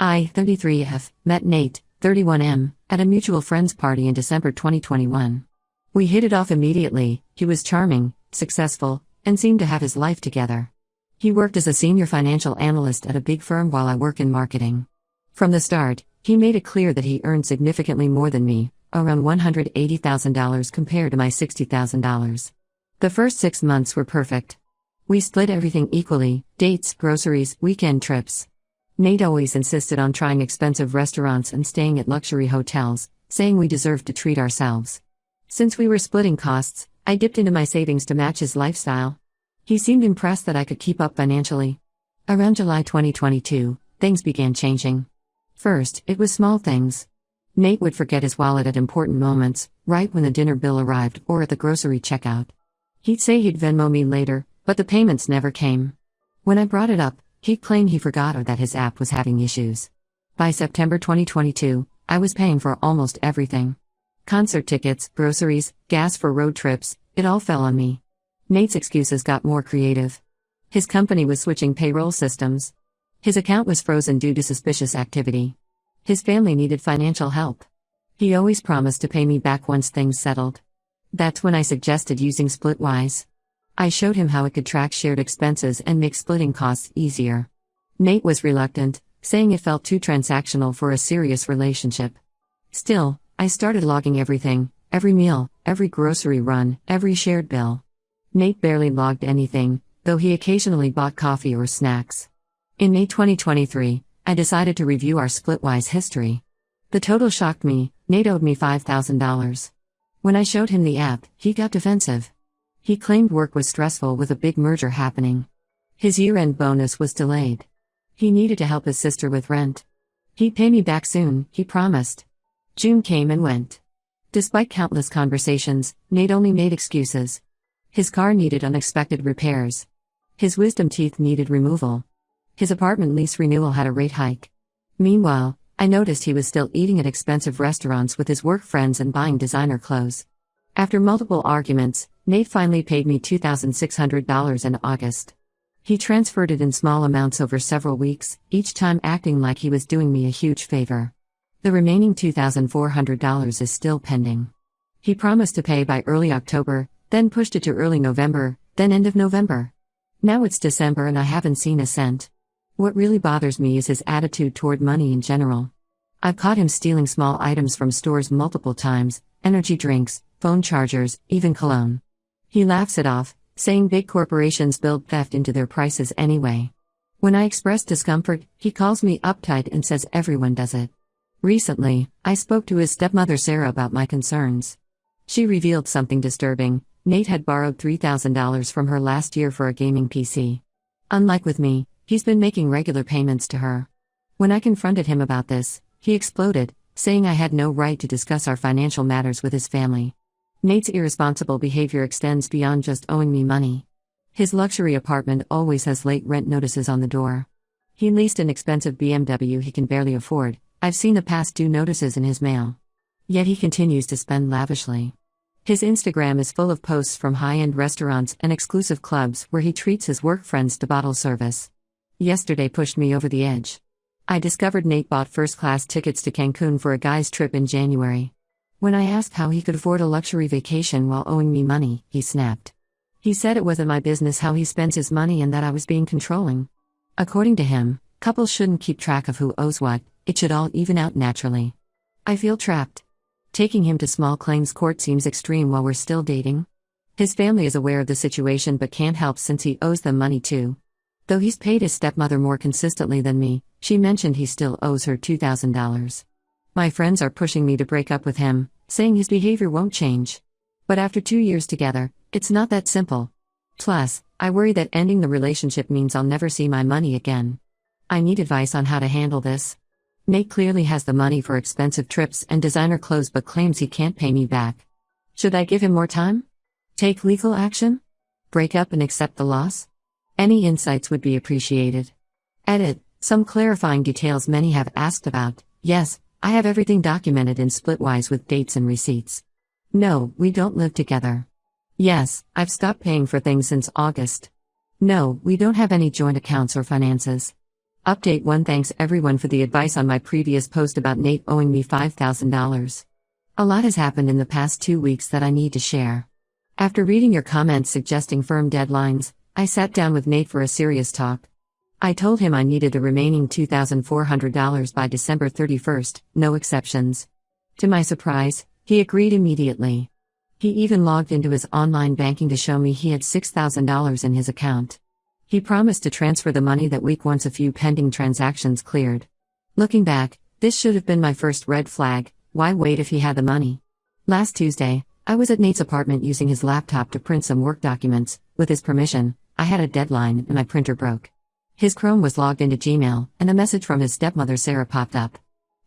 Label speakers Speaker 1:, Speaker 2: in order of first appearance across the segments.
Speaker 1: I, 33F, met Nate, 31M, at a mutual friends party in December 2021. We hit it off immediately. He was charming, successful, and seemed to have his life together. He worked as a senior financial analyst at a big firm while I work in marketing. From the start, he made it clear that he earned significantly more than me, around $180,000 compared to my $60,000. The first 6 months were perfect. We split everything equally: dates, groceries, weekend trips. Nate always insisted on trying expensive restaurants and staying at luxury hotels, saying we deserved to treat ourselves. Since we were splitting costs, I dipped into my savings to match his lifestyle. He seemed impressed that I could keep up financially. Around July 2022, things began changing. First, it was small things. Nate would forget his wallet at important moments, right when the dinner bill arrived or at the grocery checkout. He'd say he'd Venmo me later, but the payments never came. When I brought it up, he'd claim he forgot or that his app was having issues. By September 2022, I was paying for almost everything. Concert tickets, groceries, gas for road trips, it all fell on me. Nate's excuses got more creative. His company was switching payroll systems. His account was frozen due to suspicious activity. His family needed financial help. He always promised to pay me back once things settled. That's when I suggested using Splitwise. I showed him how it could track shared expenses and make splitting costs easier. Nate was reluctant, saying it felt too transactional for a serious relationship. Still, I started logging everything: every meal, every grocery run, every shared bill. Nate barely logged anything, though he occasionally bought coffee or snacks. In May 2023, I decided to review our Splitwise history. The total shocked me. Nate owed me $5,000. When I showed him the app, he got defensive. He claimed work was stressful with a big merger happening. His year-end bonus was delayed. He needed to help his sister with rent. He'd pay me back soon, he promised. June came and went. Despite countless conversations, Nate only made excuses. His car needed unexpected repairs. His wisdom teeth needed removal. His apartment lease renewal had a rate hike. Meanwhile, I noticed he was still eating at expensive restaurants with his work friends and buying designer clothes. After multiple arguments, Nate finally paid me $2,600 in August. He transferred it in small amounts over several weeks, each time acting like he was doing me a huge favor. The remaining $2,400 is still pending. He promised to pay by early October, then pushed it to early November, then end of November. Now it's December and I haven't seen a cent. What really bothers me is his attitude toward money in general. I've caught him stealing small items from stores multiple times: energy drinks, phone chargers, even cologne. He laughs it off, saying big corporations build theft into their prices anyway. When I express discomfort, he calls me uptight and says everyone does it. Recently, I spoke to his stepmother Sarah about my concerns. She revealed something disturbing. Nate had borrowed $3,000 from her last year for a gaming PC. Unlike with me, he's been making regular payments to her. When I confronted him about this, he exploded, saying I had no right to discuss our financial matters with his family. Nate's irresponsible behavior extends beyond just owing me money. His luxury apartment always has late rent notices on the door. He leased an expensive BMW he can barely afford. I've seen the past due notices in his mail. Yet he continues to spend lavishly. His Instagram is full of posts from high-end restaurants and exclusive clubs where he treats his work friends to bottle service. Yesterday pushed me over the edge. I discovered Nate bought first-class tickets to Cancun for a guy's trip in January. When I asked how he could afford a luxury vacation while owing me money, he snapped. He said it wasn't my business how he spends his money and that I was being controlling. According to him, couples shouldn't keep track of who owes what, it should all even out naturally. I feel trapped. Taking him to small claims court seems extreme while we're still dating. His family is aware of the situation but can't help since he owes them money too. Though he's paid his stepmother more consistently than me, she mentioned he still owes her $2,000. My friends are pushing me to break up with him, saying his behavior won't change. But after 2 years together, it's not that simple. Plus, I worry that ending the relationship means I'll never see my money again. I need advice on how to handle this. Nate clearly has the money for expensive trips and designer clothes but claims he can't pay me back. Should I give him more time? Take legal action? Break up and accept the loss? Any insights would be appreciated. Edit. Some clarifying details many have asked about. Yes, I have everything documented in Splitwise with dates and receipts. No, we don't live together. Yes, I've stopped paying for things since August. No, we don't have any joint accounts or finances. Update 1. Thanks everyone for the advice on my previous post about Nate owing me $5,000. A lot has happened in the past 2 weeks that I need to share. After reading your comments suggesting firm deadlines, I sat down with Nate for a serious talk. I told him I needed the remaining $2,400 by December 31st, no exceptions. To my surprise, he agreed immediately. He even logged into his online banking to show me he had $6,000 in his account. He promised to transfer the money that week once a few pending transactions cleared. Looking back, this should have been my first red flag. Why wait if he had the money? Last Tuesday, I was at Nate's apartment using his laptop to print some work documents. With his permission, I had a deadline and my printer broke. His Chrome was logged into Gmail, and a message from his stepmother Sarah popped up.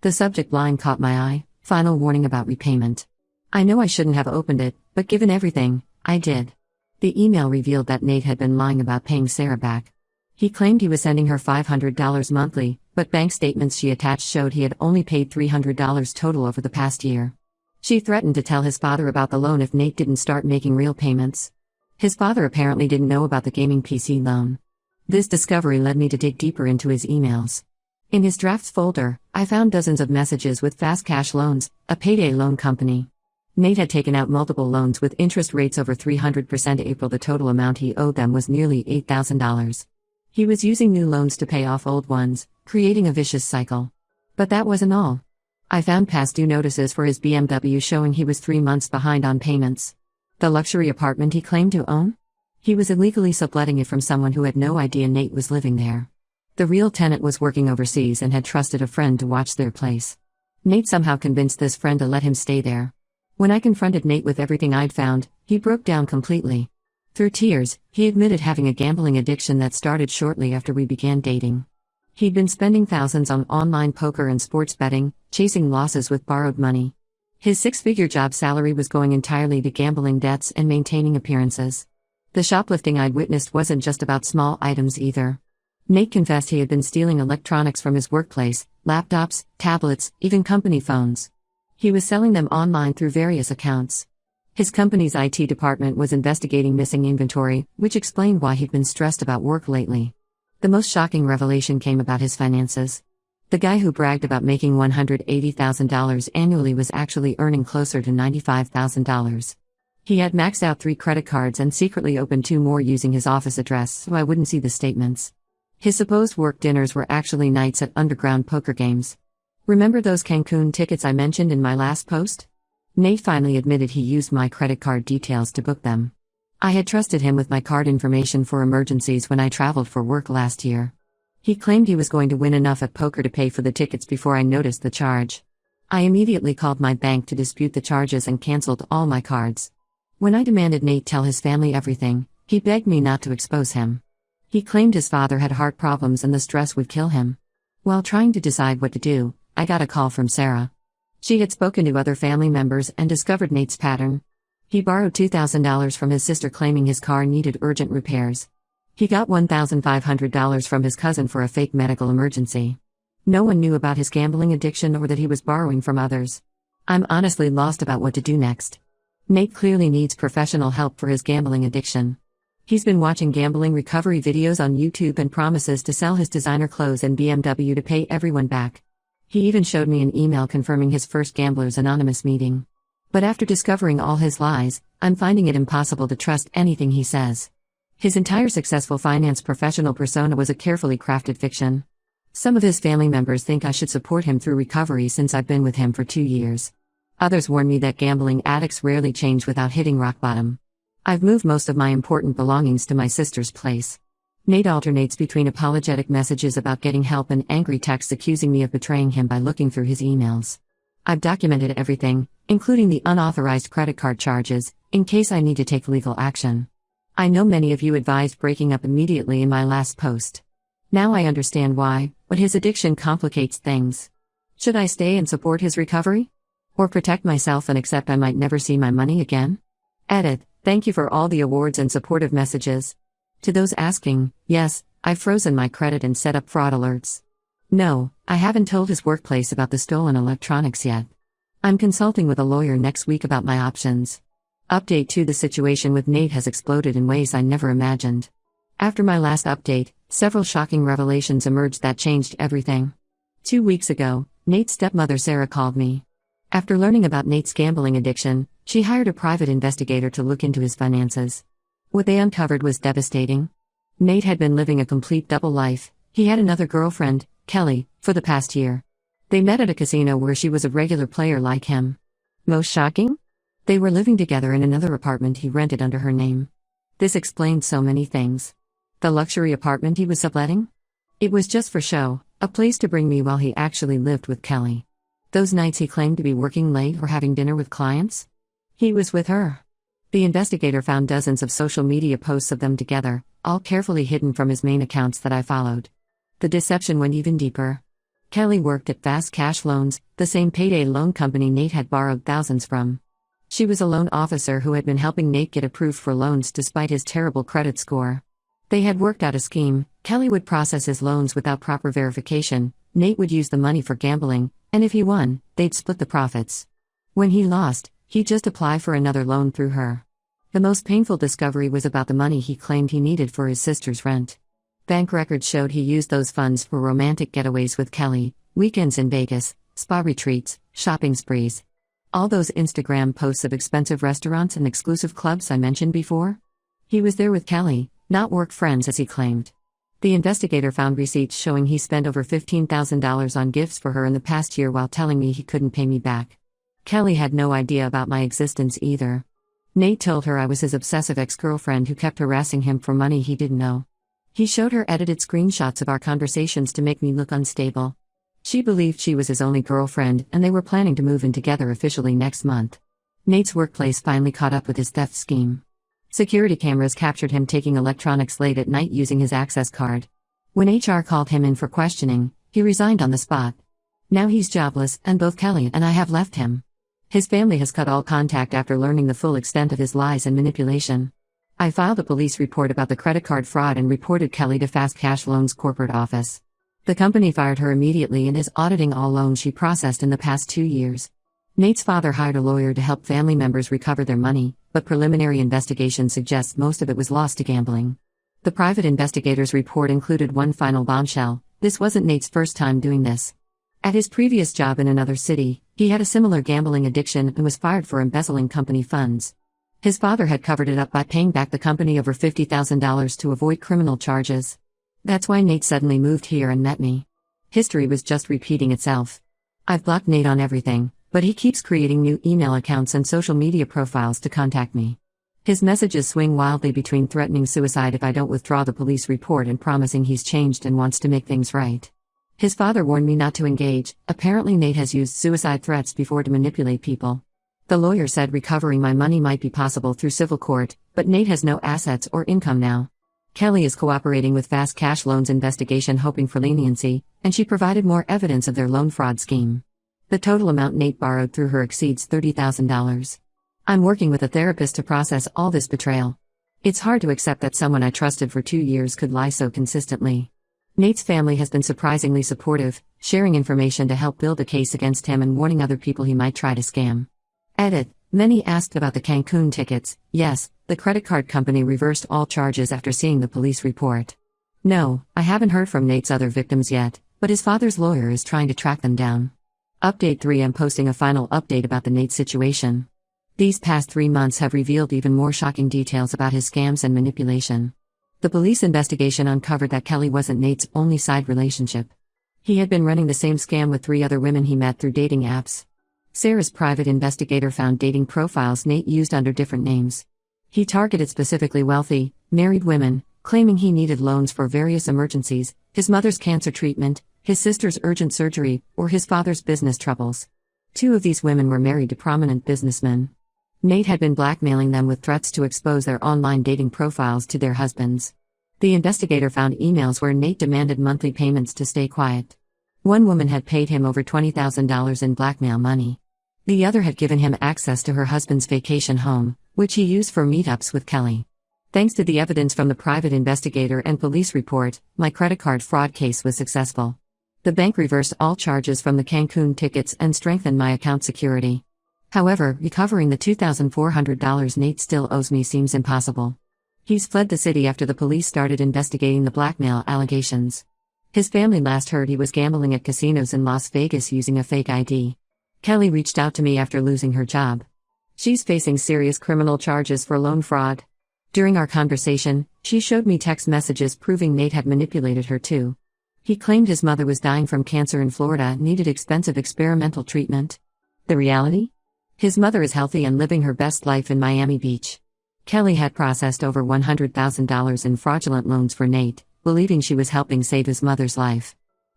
Speaker 1: The subject line caught my eye: final warning about repayment. I know I shouldn't have opened it, but given everything, I did. The email revealed that Nate had been lying about paying Sarah back. He claimed he was sending her $500 monthly, but bank statements she attached showed he had only paid $300 total over the past year. She threatened to tell his father about the loan if Nate didn't start making real payments. His father apparently didn't know about the gaming PC loan. This discovery led me to dig deeper into his emails. In his drafts folder, I found dozens of messages with Fast Cash Loans, a payday loan company. Nate had taken out multiple loans with interest rates over 300%. April, the total amount he owed them was nearly $8,000. He was using new loans to pay off old ones, creating a vicious cycle. But that wasn't all. I found past due notices for his BMW showing he was 3 months behind on payments. The luxury apartment he claimed to own? He was illegally subletting it from someone who had no idea Nate was living there. The real tenant was working overseas and had trusted a friend to watch their place. Nate somehow convinced this friend to let him stay there. When I confronted Nate with everything I'd found, he broke down completely. Through tears, he admitted having a gambling addiction that started shortly after we began dating. He'd been spending thousands on online poker and sports betting, chasing losses with borrowed money. His 6-figure job salary was going entirely to gambling debts and maintaining appearances. The shoplifting I'd witnessed wasn't just about small items either. Nate confessed he had been stealing electronics from his workplace: laptops, tablets, even company phones. He was selling them online through various accounts. His company's IT department was investigating missing inventory, which explained why he'd been stressed about work lately. The most shocking revelation came about his finances. The guy who bragged about making $180,000 annually was actually earning closer to $95,000. He had maxed out 3 credit cards and secretly opened 2 more using his office address so I wouldn't see the statements. His supposed work dinners were actually nights at underground poker games. Remember those Cancun tickets I mentioned in my last post? Nate finally admitted he used my credit card details to book them. I had trusted him with my card information for emergencies when I traveled for work last year. He claimed he was going to win enough at poker to pay for the tickets before I noticed the charge. I immediately called my bank to dispute the charges and canceled all my cards. When I demanded Nate tell his family everything, he begged me not to expose him. He claimed his father had heart problems and the stress would kill him. While trying to decide what to do, I got a call from Sarah. She had spoken to other family members and discovered Nate's pattern. He borrowed $2,000 from his sister claiming his car needed urgent repairs. He got $1,500 from his cousin for a fake medical emergency. No one knew about his gambling addiction or that he was borrowing from others. I'm honestly lost about what to do next. Nate clearly needs professional help for his gambling addiction. He's been watching gambling recovery videos on YouTube and promises to sell his designer clothes and BMW to pay everyone back. He even showed me an email confirming his first Gamblers Anonymous meeting. But after discovering all his lies, I'm finding it impossible to trust anything he says. His entire successful finance professional persona was a carefully crafted fiction. Some of his family members think I should support him through recovery since I've been with him for 2 years. Others warn me that gambling addicts rarely change without hitting rock bottom. I've moved most of my important belongings to my sister's place. Nate alternates between apologetic messages about getting help and angry texts accusing me of betraying him by looking through his emails. I've documented everything, including the unauthorized credit card charges, in case I need to take legal action. I know many of you advised breaking up immediately in my last post. Now I understand why, but his addiction complicates things. Should I stay and support his recovery? Or protect myself and accept I might never see my money again? Edit. Thank you for all the awards and supportive messages. To those asking, yes, I've frozen my credit and set up fraud alerts. No, I haven't told his workplace about the stolen electronics yet. I'm consulting with a lawyer next week about my options. Update 2: The situation with Nate has exploded in ways I never imagined. After my last update, Several shocking revelations emerged that changed everything. 2 weeks ago, Nate's stepmother Sarah called me. After learning about Nate's gambling addiction, she hired a private investigator to look into his finances. What they uncovered was devastating. Nate had been living a complete double life. He had another girlfriend, Kelly, for the past year. They met at a casino where she was a regular player like him. Most shocking? They were living together in another apartment he rented under her name. This explained so many things. The luxury apartment he was subletting? It was just for show, a place to bring me while he actually lived with Kelly. Those nights he claimed to be working late or having dinner with clients? He was with her. The investigator found dozens of social media posts of them together, all carefully hidden from his main accounts that I followed. The deception went even deeper. Kelly worked at Fast Cash Loans, the same payday loan company Nate had borrowed thousands from. She was a loan officer who had been helping Nate get approved for loans despite his terrible credit score. They had worked out a scheme. Kelly would process his loans without proper verification, Nate would use the money for gambling, and if he won, they'd split the profits. When he lost, he'd just apply for another loan through her. The most painful discovery was about the money he claimed he needed for his sister's rent. Bank records showed he used those funds for romantic getaways with Kelly, weekends in Vegas, spa retreats, shopping sprees. All those Instagram posts of expensive restaurants and exclusive clubs I mentioned before? He was there with Kelly, not work friends as he claimed. The investigator found receipts showing he spent over $15,000 on gifts for her in the past year while telling me he couldn't pay me back. Kelly had no idea about my existence either. Nate told her I was his obsessive ex-girlfriend who kept harassing him for money he didn't know. He showed her edited screenshots of our conversations to make me look unstable. She believed she was his only girlfriend and they were planning to move in together officially next month. Nate's workplace finally caught up with his theft scheme. Security cameras captured him taking electronics late at night using his access card. When HR called him in for questioning, he resigned on the spot. Now he's jobless, and both Kelly and I have left him. His family has cut all contact after learning the full extent of his lies and manipulation. I filed a police report about the credit card fraud and reported Kelly to Fast Cash Loans' corporate office. The company fired her immediately and is auditing all loans she processed in the past 2 years. Nate's father hired a lawyer to help family members recover their money, but preliminary investigation suggests most of it was lost to gambling. The private investigator's report included one final bombshell: this wasn't Nate's first time doing this. At his previous job in another city, he had a similar gambling addiction and was fired for embezzling company funds. His father had covered it up by paying back the company over $50,000 to avoid criminal charges. That's why Nate suddenly moved here and met me. History was just repeating itself. I've blocked Nate on everything, but he keeps creating new email accounts and social media profiles to contact me. His messages swing wildly between threatening suicide if I don't withdraw the police report and promising he's changed and wants to make things right. His father warned me not to engage. Apparently Nate has used suicide threats before to manipulate people. The lawyer said recovering my money might be possible through civil court, but Nate has no assets or income now. Kelly is cooperating with Fast Cash Loans' investigation hoping for leniency, and she provided more evidence of their loan fraud scheme. The total amount Nate borrowed through her exceeds $30,000. I'm working with a therapist to process all this betrayal. It's hard to accept that someone I trusted for 2 years could lie so consistently. Nate's family has been surprisingly supportive, sharing information to help build a case against him and warning other people he might try to scam. Edit. Many asked about the Cancun tickets. Yes, the credit card company reversed all charges after seeing the police report. No, I haven't heard from Nate's other victims yet, but his father's lawyer is trying to track them down. Update 3: I'm posting a final update about the Nate situation. These past 3 months have revealed even more shocking details about his scams and manipulation. The police investigation uncovered that Kelly wasn't Nate's only side relationship. He had been running the same scam with 3 other women he met through dating apps. Sarah's private investigator found dating profiles Nate used under different names. He targeted specifically wealthy, married women, claiming he needed loans for various emergencies: his mother's cancer treatment, his sister's urgent surgery, or his father's business troubles. 2 of these women were married to prominent businessmen. Nate had been blackmailing them with threats to expose their online dating profiles to their husbands. The investigator found emails where Nate demanded monthly payments to stay quiet. One woman had paid him over $20,000 in blackmail money. The other had given him access to her husband's vacation home, which he used for meetups with Kelly. Thanks to the evidence from the private investigator and police report, my credit card fraud case was successful. The bank reversed all charges from the Cancun tickets and strengthened my account security. However, recovering the $2,400 Nate still owes me seems impossible. He's fled the city after the police started investigating the blackmail allegations. His family last heard he was gambling at casinos in Las Vegas using a fake ID. Kelly reached out to me after losing her job. She's facing serious criminal charges for loan fraud. During our conversation, she showed me text messages proving Nate had manipulated her too. He claimed his mother was dying from cancer in Florida and needed expensive experimental treatment. The reality? His mother is healthy and living her best life in Miami Beach. Kelly had processed over $100,000 in fraudulent loans for Nate, believing she was helping save his mother's life.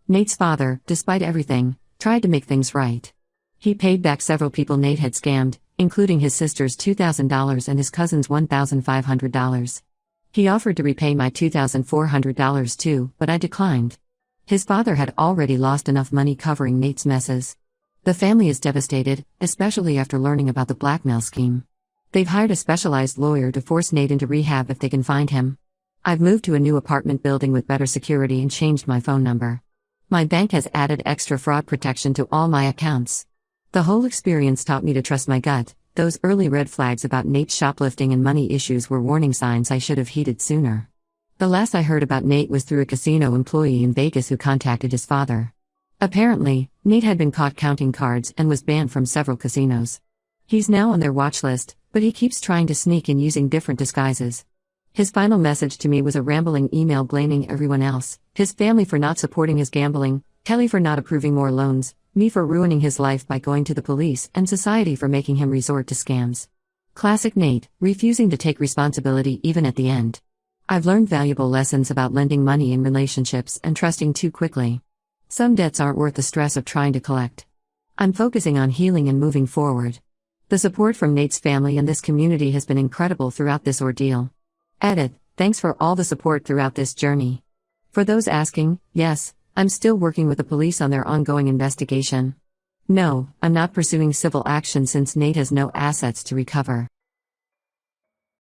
Speaker 1: Nate's father, despite everything, tried to make things right. He paid back several people Nate had scammed, including his sister's $2,000 and his cousin's $1,500. He offered to repay my $2,400 too, but I declined. His father had already lost enough money covering Nate's messes. The family is devastated, especially after learning about the blackmail scheme. They've hired a specialized lawyer to force Nate into rehab if they can find him. I've moved to a new apartment building with better security and changed my phone number. My bank has added extra fraud protection to all my accounts. The whole experience taught me to trust my gut. Those early red flags about Nate's shoplifting and money issues were warning signs I should have heeded sooner. The last I heard about Nate was through a casino employee in Vegas who contacted his father. Apparently, Nate had been caught counting cards and was banned from several casinos. He's now on their watch list, but he keeps trying to sneak in using different disguises. His final message to me was a rambling email blaming everyone else, his family for not supporting his gambling, Kelly for not approving more loans, me for ruining his life by going to the police, and society for making him resort to scams. Classic Nate, refusing to take responsibility even at the end. I've learned valuable lessons about lending money in relationships and trusting too quickly. Some debts aren't worth the stress of trying to collect. I'm focusing on healing and moving forward. The support from Nate's family and this community has been incredible throughout this ordeal. Edit, thanks for all the support throughout this journey. For those asking, yes, I'm still working with the police on their ongoing investigation. No, I'm not pursuing civil action since Nate has no assets to recover.